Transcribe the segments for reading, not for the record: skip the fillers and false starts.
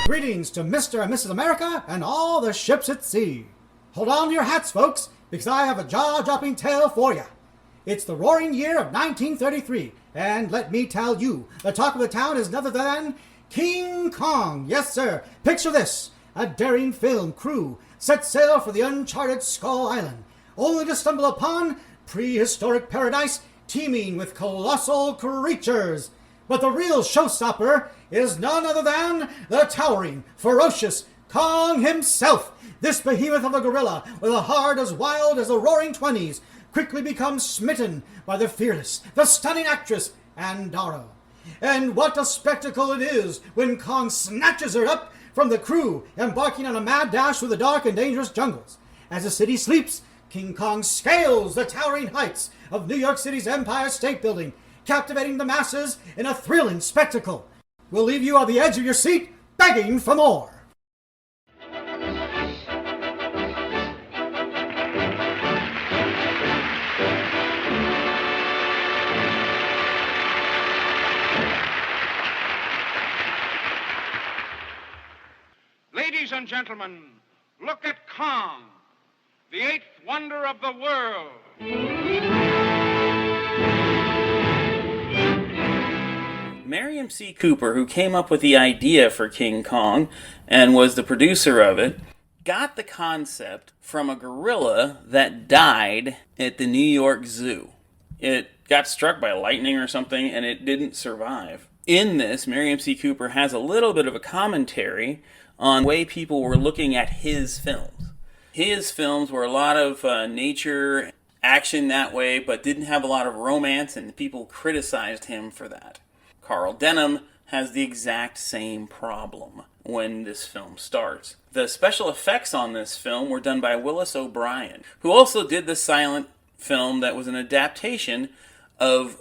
Greetings to Mr. and Mrs. America and all the ships at sea. Hold on to your hats, folks, because I have a jaw-dropping tale for you. It's the roaring year of 1933, and let me tell you, the talk of the town is none other than King Kong. Yes, sir. Picture this. A daring film crew set sail for the uncharted Skull Island, only to stumble upon prehistoric paradise teeming with colossal creatures. But the real showstopper is none other than the towering, ferocious Kong himself. This behemoth of a gorilla, with a heart as wild as the roaring 20s, quickly becomes smitten by the fearless, the stunning actress, Dauer. And what a spectacle it is when Kong snatches her up from the crew, embarking on a mad dash through the dark and dangerous jungles. As the city sleeps, King Kong scales the towering heights of New York City's Empire State Building, captivating the masses in a thrilling spectacle. We'll leave you on the edge of your seat, begging for more. Ladies and gentlemen, look at Kong, the eighth wonder of the world. Miriam C. Cooper, who came up with the idea for King Kong and was the producer of it, got the concept from a gorilla that died at the New York Zoo. It got struck by lightning or something, and it didn't survive. In this, Miriam C. Cooper has a little bit of a commentary on the way people were looking at his films. His films were a lot of nature, action that way, but didn't have a lot of romance, and people criticized him for that. Carl Denham has the exact same problem when this film starts. The special effects on this film were done by Willis O'Brien, who also did the silent film that was an adaptation of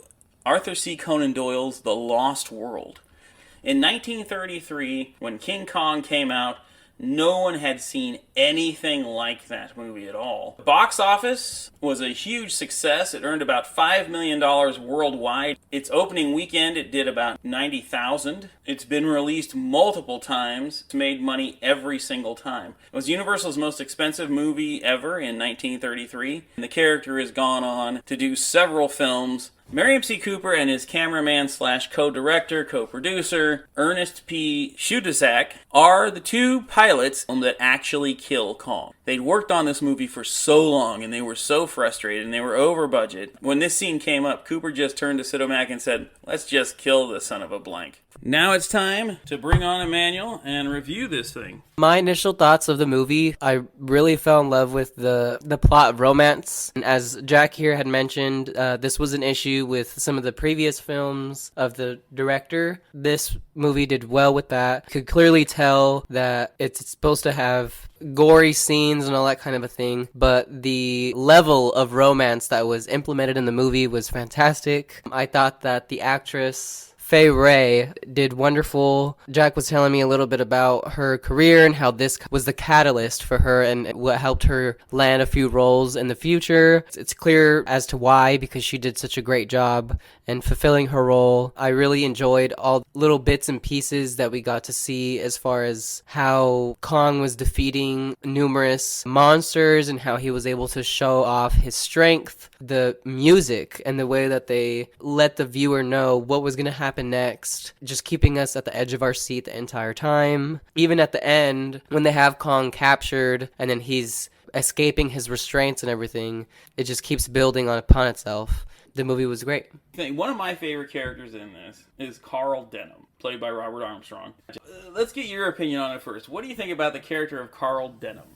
Arthur C. Conan Doyle's The Lost World. In 1933, when King Kong came out, no one had seen anything like that movie at all. The box office was a huge success. It earned about $5 million worldwide. Its opening weekend, it did about $90,000. It's been released multiple times. It's made money every single time. It was Universal's most expensive movie ever in 1933. And the character has gone on to do several films. Miriam C. Cooper and his cameraman / co-director, co-producer, Ernest P. Schutizak, are the two pilots that actually kill Kong. They'd worked on this movie for so long, and they were so frustrated, and they were over budget. When this scene came up, Cooper just turned to Sidomac and said, "Let's just kill the son of a blank." Now it's time to bring on Emmanuel and review this thing. My initial thoughts of the movie, I really fell in love with the plot of romance. And as Jack here had mentioned, this was an issue with some of the previous films of the director. This movie did well with that. Could clearly tell that it's supposed to have gory scenes and all that kind of a thing, but the level of romance that was implemented in the movie was fantastic. I thought that the actress Fay Ray did wonderful. Jack was telling me a little bit about her career and how this was the catalyst for her and what helped her land a few roles in the future. It's clear as to why, because she did such a great job in fulfilling her role. I really enjoyed all little bits and pieces that we got to see as far as how Kong was defeating numerous monsters and how he was able to show off his strength. The music and the way that they let the viewer know what was going to happen next, just keeping us at the edge of our seat the entire time. Even at the end, when they have Kong captured and then he's escaping his restraints and everything, it just keeps building upon itself. The movie was great. One of my favorite characters in this is Carl Denham, played by Robert Armstrong. Let's get your opinion on it first. What do you think about the character of Carl Denham?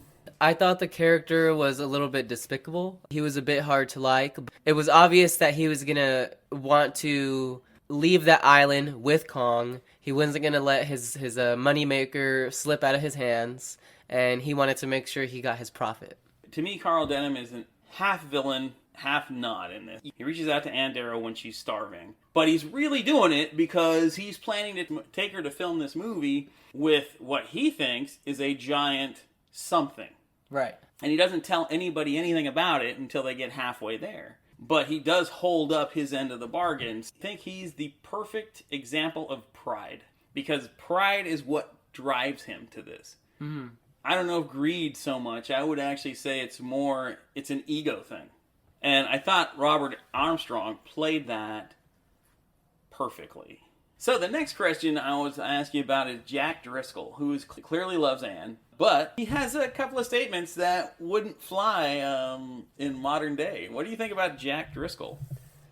I thought the character was a little bit despicable. He was a bit hard to like. It was obvious that he was going to want to leave that island with Kong. He wasn't going to let his moneymaker slip out of his hands, and he wanted to make sure he got his profit. To me, Carl Denham is a half villain, half not in this. He reaches out to Dauer when she's starving, but he's really doing it because he's planning to take her to film this movie with what he thinks is a giant something. Right. And he doesn't tell anybody anything about it until they get halfway there. But he does hold up his end of the bargain. I think he's the perfect example of pride. Because pride is what drives him to this. I don't know if greed so much. I would actually say it's an ego thing. And I thought Robert Armstrong played that perfectly. So the next question I was asking about is Jack Driscoll, who clearly loves Anne, but he has a couple of statements that wouldn't fly in modern day. What do you think about Jack Driscoll?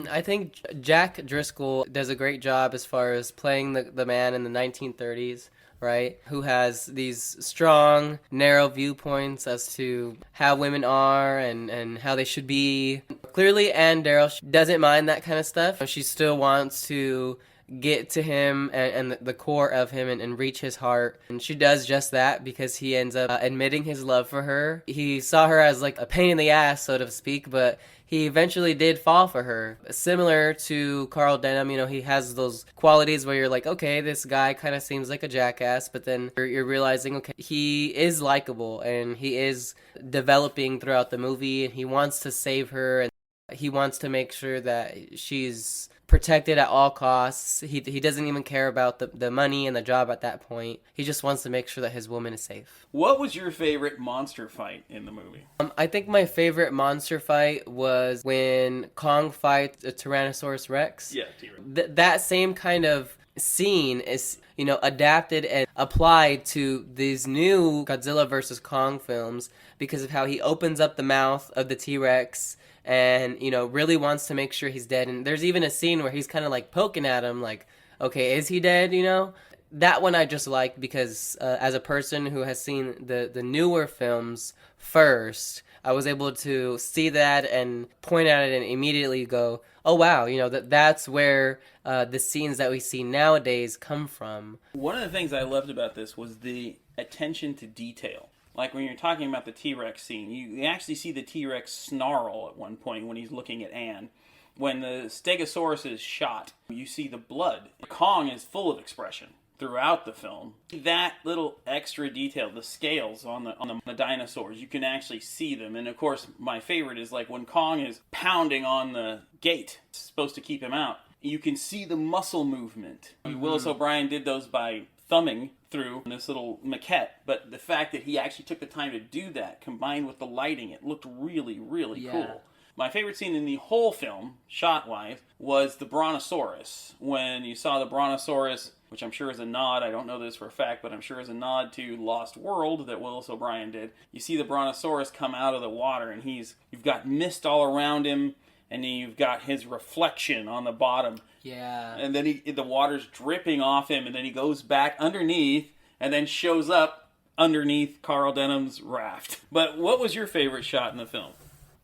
I think Jack Driscoll does a great job as far as playing the man in the 1930s, right? Who has these strong, narrow viewpoints as to how women are and how they should be. Clearly, Anne Darrow doesn't mind that kind of stuff. She still wants to get to him and the core of him and reach his heart. And she does just that because he ends up admitting his love for her. He saw her as like a pain in the ass, so to speak, but he eventually did fall for her. Similar to Carl Denham, you know, he has those qualities where you're like, okay, this guy kind of seems like a jackass, but then you're realizing, okay, he is likable and he is developing throughout the movie and he wants to save her and he wants to make sure that she's protected at all costs. He doesn't even care about the money and the job at that point. He just wants to make sure that his woman is safe. What was your favorite monster fight in the movie? I think my favorite monster fight was when Kong fights a Tyrannosaurus Rex. Yeah, T-Rex. That same kind of scene is, you know, adapted and applied to these new Godzilla vs. Kong films because of how he opens up the mouth of the T-Rex and, you know, really wants to make sure he's dead. And there's even a scene where he's kind of like poking at him like, okay, is he dead, you know? That one I just liked because as a person who has seen the newer films first, I was able to see that and point at it and immediately go, oh wow, you know, that's where the scenes that we see nowadays come from. One of the things I loved about this was the attention to detail. Like when you're talking about the T-Rex scene, you actually see the T-Rex snarl at one point when he's looking at Anne. When the Stegosaurus is shot, you see the blood. Kong is full of expression throughout the film. That little extra detail, the scales on the dinosaurs, you can actually see them. And of course, my favorite is like when Kong is pounding on the gate, it's supposed to keep him out. You can see the muscle movement. Willis O'Brien did those by thumbing through this little maquette, but the fact that he actually took the time to do that, combined with the lighting, it looked really, really cool. My favorite scene in the whole film, shot-wise, was the Brontosaurus. When you saw the Brontosaurus, which I'm sure is a nod, I don't know this for a fact, but I'm sure is a nod to Lost World that Willis O'Brien did. You see the Brontosaurus come out of the water, and you've got mist all around him, and then you've got his reflection on the bottom. Yeah. And then the water's dripping off him, and then he goes back underneath, and then shows up underneath Carl Denham's raft. But what was your favorite shot in the film?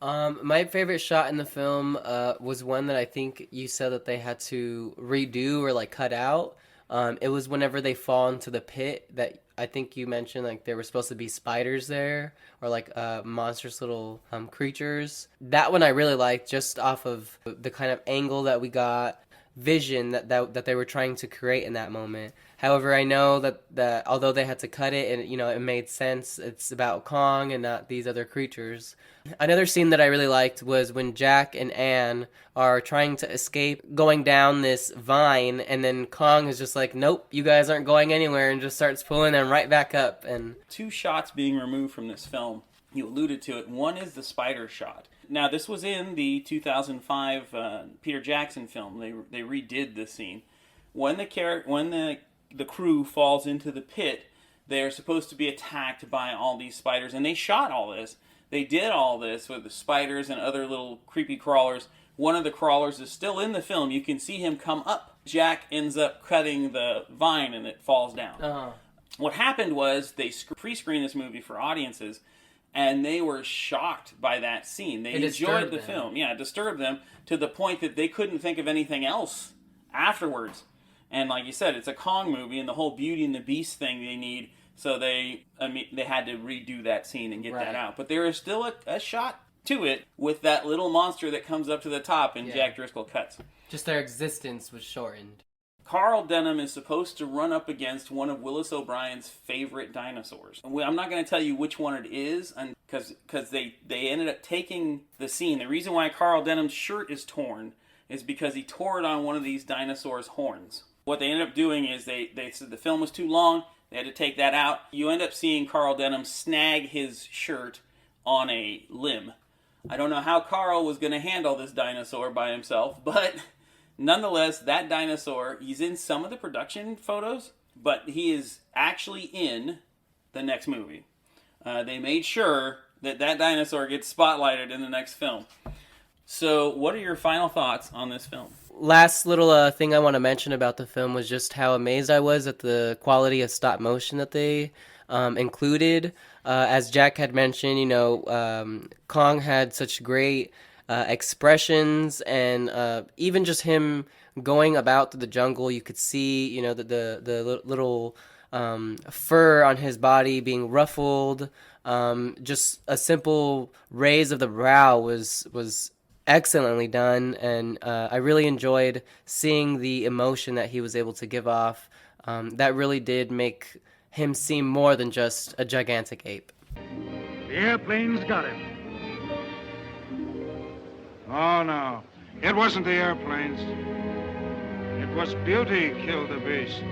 My favorite shot in the film was one that I think you said that they had to redo or like cut out. It was whenever they fall into the pit that I think you mentioned, like there were supposed to be spiders there or like monstrous little creatures. That one I really liked just off of the kind of angle that we got, vision that they were trying to create in that moment. However, I know that although they had to cut it and, you know, it made sense, it's about Kong and not these other creatures. Another scene that I really liked was when Jack and Anne are trying to escape going down this vine, and then Kong is just like, nope, you guys aren't going anywhere, and just starts pulling them right back up. And two shots being removed from this film, you alluded to it. One is the spider shot. Now, this was in the 2005 Peter Jackson film. They redid this scene. When the crew falls into the pit, they are supposed to be attacked by all these spiders, and they shot all this. They did all this with the spiders and other little creepy crawlers. One of the crawlers is still in the film. You can see him come up. Jack ends up cutting the vine, and it falls down. What happened was they pre-screened this movie for audiences, and they were shocked by that scene. They enjoyed the film. Yeah, it disturbed them to the point that they couldn't think of anything else afterwards. And like you said, it's a Kong movie, and the whole Beauty and the Beast thing they need, so they had to redo that scene and get that out. But there is still a shot to it with that little monster that comes up to the top, and Jack Driscoll cuts. Just their existence was shortened. Carl Denham is supposed to run up against one of Willis O'Brien's favorite dinosaurs. I'm not going to tell you which one it is, because they ended up taking the scene. The reason why Carl Denham's shirt is torn is because he tore it on one of these dinosaurs' horns. What they ended up doing is they said the film was too long. They had to take that out. You end up seeing Carl Denham snag his shirt on a limb. I don't know how Carl was going to handle this dinosaur by himself, but nonetheless, that dinosaur, he's in some of the production photos, but he is actually in the next movie. They made sure that dinosaur gets spotlighted in the next film. So, what are your final thoughts on this film? Last little thing I want to mention about the film was just how amazed I was at the quality of stop motion that they included. As Jack had mentioned, Kong had such great expressions, and even just him going about the jungle, you could see, the little fur on his body being ruffled. Just a simple raise of the brow was excellently done, and I really enjoyed seeing the emotion that he was able to give off. That really did make him seem more than just a gigantic ape. The airplane's got him. Oh, no. It wasn't the airplanes. It was beauty killed the beast.